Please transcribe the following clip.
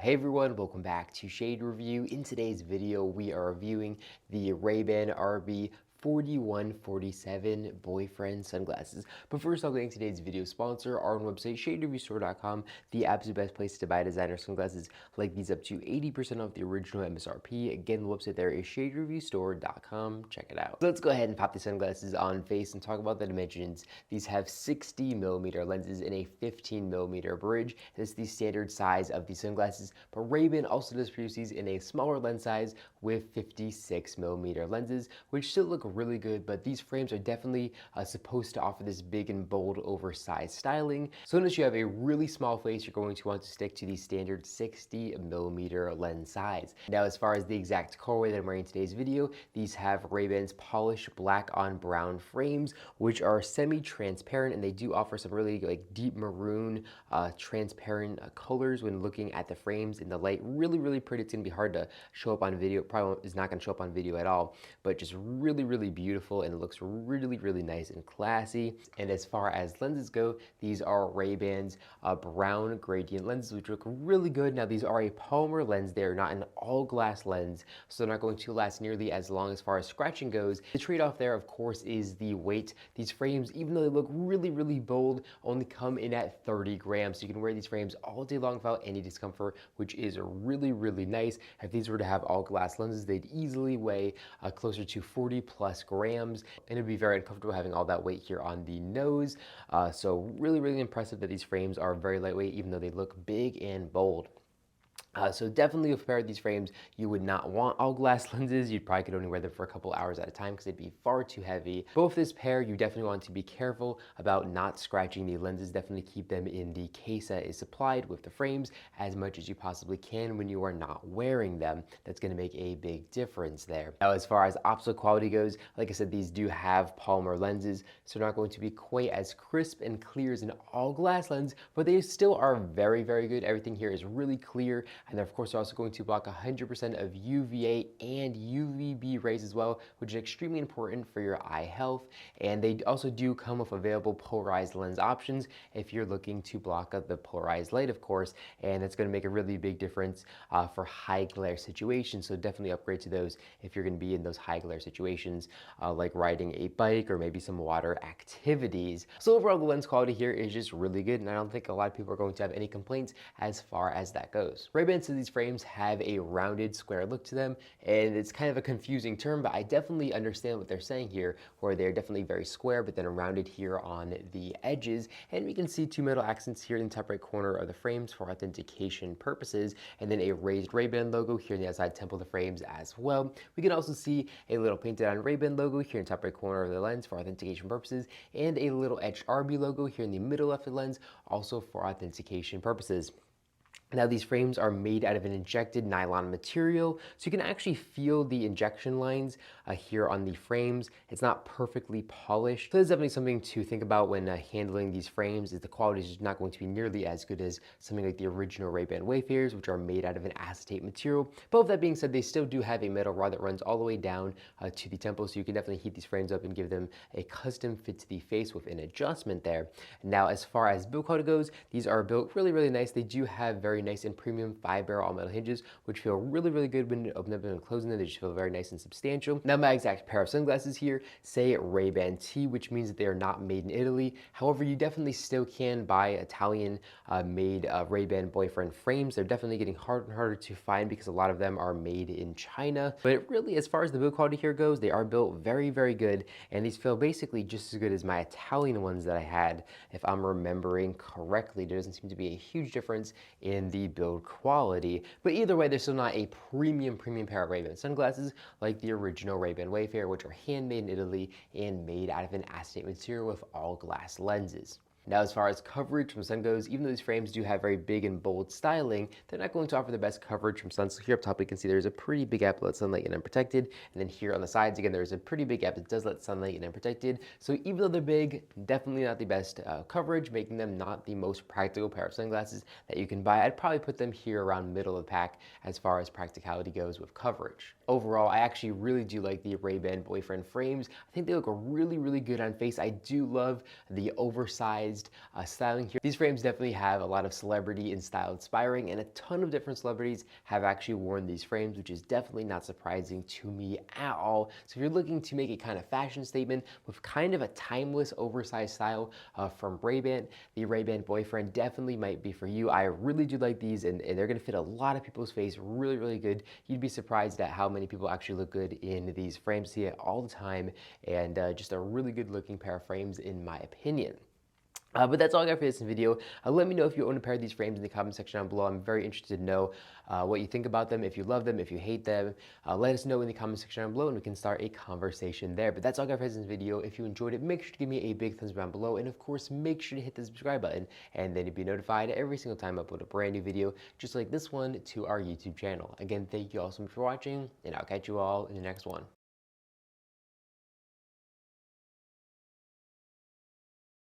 Hey everyone, welcome back to Shade Review. In today's video, we are reviewing the Ray-Ban RB4147 Boyfriend sunglasses. But first, I'll thank today's video sponsor, our own website, shadereviewstore.com, the absolute best place to buy designer sunglasses like these up to 80% off the original MSRP. Again, the website there is shadereviewstore.com. Check it out. So let's go ahead and pop these sunglasses on face and talk about the dimensions. These have 60mm lenses and a 15mm bridge. This is the standard size of these sunglasses, but Ray-Ban also does produce these in a smaller lens size with 56mm lenses, which still look really good, but these frames are definitely supposed to offer this big and bold oversized styling. So unless you have a really small face, you're going to want to stick to the standard 60mm lens size. Now, as far as the exact colorway that I'm wearing in today's video, these have Ray-Ban's polished black on brown frames, which are semi-transparent, and they do offer some really deep maroon transparent colors when looking at the frames in the light. Really pretty. It's gonna be hard to show up on video. Probably is not gonna show up on video at all, but just really beautiful, and it looks really nice and classy. And as far as lenses go, these are Ray-Ban's brown gradient lenses, which look really good. Now, these are a polymer lens. They're not an all glass lens, so they're not going to last nearly as long as far as scratching goes. The trade-off there, of course, is the weight. These frames, even though they look really bold, only come in at 30 grams. So you can wear these frames all day long without any discomfort, which is really nice. If these were to have all glass lenses, they'd easily weigh closer to 40+ grams, and it'd be very uncomfortable having all that weight here on the nose. So really impressive that these frames are very lightweight, even though they look big and bold. So definitely with a pair of these frames, you would not want all glass lenses. You probably could only wear them for a couple hours at a time because they'd be far too heavy. But with this pair, you definitely want to be careful about not scratching the lenses. Definitely keep them in the case that is supplied with the frames as much as you possibly can when you are not wearing them. That's going to make a big difference there. Now, as far as optical quality goes, like I said, these do have polymer lenses, so they're not going to be quite as crisp and clear as an all glass lens, but they still are very good. Everything here is really clear. And they're of course also going to block 100% of UVA and UVB rays as well, which is extremely important for your eye health. And they also do come with available polarized lens options if you're looking to block out the polarized light, of course, and it's going to make a really big difference for high glare situations. So definitely upgrade to those if you're going to be in those high glare situations, like riding a bike or maybe some water activities. So overall, the lens quality here is just really good, and I don't think a lot of people are going to have any complaints as far as that goes. Ray-Ban says these frames have a rounded square look to them, and it's kind of a confusing term, but I definitely understand what they're saying here, where they're definitely very square, but then rounded here on the edges. And we can see two metal accents here in the top right corner of the frames for authentication purposes, and then a raised Ray-Ban logo here in the outside temple of the frames as well. We can also see a little painted on Ray-Ban logo here in the top right corner of the lens for authentication purposes, and a little etched RB logo here in the middle left of the lens, also for authentication purposes. Now, these frames are made out of an injected nylon material, so you can actually feel the injection lines here on the frames. It's not perfectly polished. So that's definitely something to think about when handling these frames, is the quality is just not going to be nearly as good as something like the original Ray-Ban Wayfarers, which are made out of an acetate material. But with that being said, they still do have a metal rod that runs all the way down to the temple, so you can definitely heat these frames up and give them a custom fit to the face with an adjustment there. Now, as far as build quality goes, these are built really nice. They do have very nice and premium 5-barrel all-metal hinges, which feel really good when you open them and closing them. They just feel very nice and substantial. Now, my exact pair of sunglasses here say Ray-Ban T, which means that they are not made in Italy. However, you definitely still can buy Italian made Ray-Ban Boyfriend frames. They're definitely getting harder and harder to find because a lot of them are made in China. But really, as far as the build quality here goes, they are built very good, and these feel basically just as good as my Italian ones that I had, if I'm remembering correctly. There doesn't seem to be a huge difference in the build quality, but either way, they're still not a premium pair of Ray-Ban sunglasses like the original Ray-Ban Wayfarer, which are handmade in Italy and made out of an acetate material with all glass lenses. Now, as far as coverage from sun goes, even though these frames do have very big and bold styling, they're not going to offer the best coverage from sun. So here up top, we can see there's a pretty big gap that lets sunlight in unprotected. And then here on the sides, again, there's a pretty big gap that does let sunlight in unprotected. So even though they're big, definitely not the best coverage, making them not the most practical pair of sunglasses that you can buy. I'd probably put them here around middle of the pack as far as practicality goes with coverage. Overall, I actually really do like the Ray-Ban Boyfriend frames. I think they look really good on face. I do love the oversized customized styling here. These frames definitely have a lot of celebrity and style inspiring, and a ton of different celebrities have actually worn these frames, which is definitely not surprising to me at all. So if you're looking to make a kind of fashion statement with kind of a timeless oversized style from Ray-Ban, the Ray-Ban Boyfriend definitely might be for you. I really do like these, and they're gonna fit a lot of people's face really, really good. You'd be surprised at how many people actually look good in these frames. See it all the time, and just a really good looking pair of frames in my opinion. But that's all I got for this video. Let me know if you own a pair of these frames in the comment section down below. I'm very interested to know what you think about them, if you love them, if you hate them. Let us know in the comment section down below and we can start a conversation there. But that's all I got for this video. If you enjoyed it, make sure to give me a big thumbs up down below. And of course, make sure to hit the subscribe button. And then you'll be notified every single time I upload a brand new video, just like this one, to our YouTube channel. Again, thank you all so much for watching, and I'll catch you all in the next one.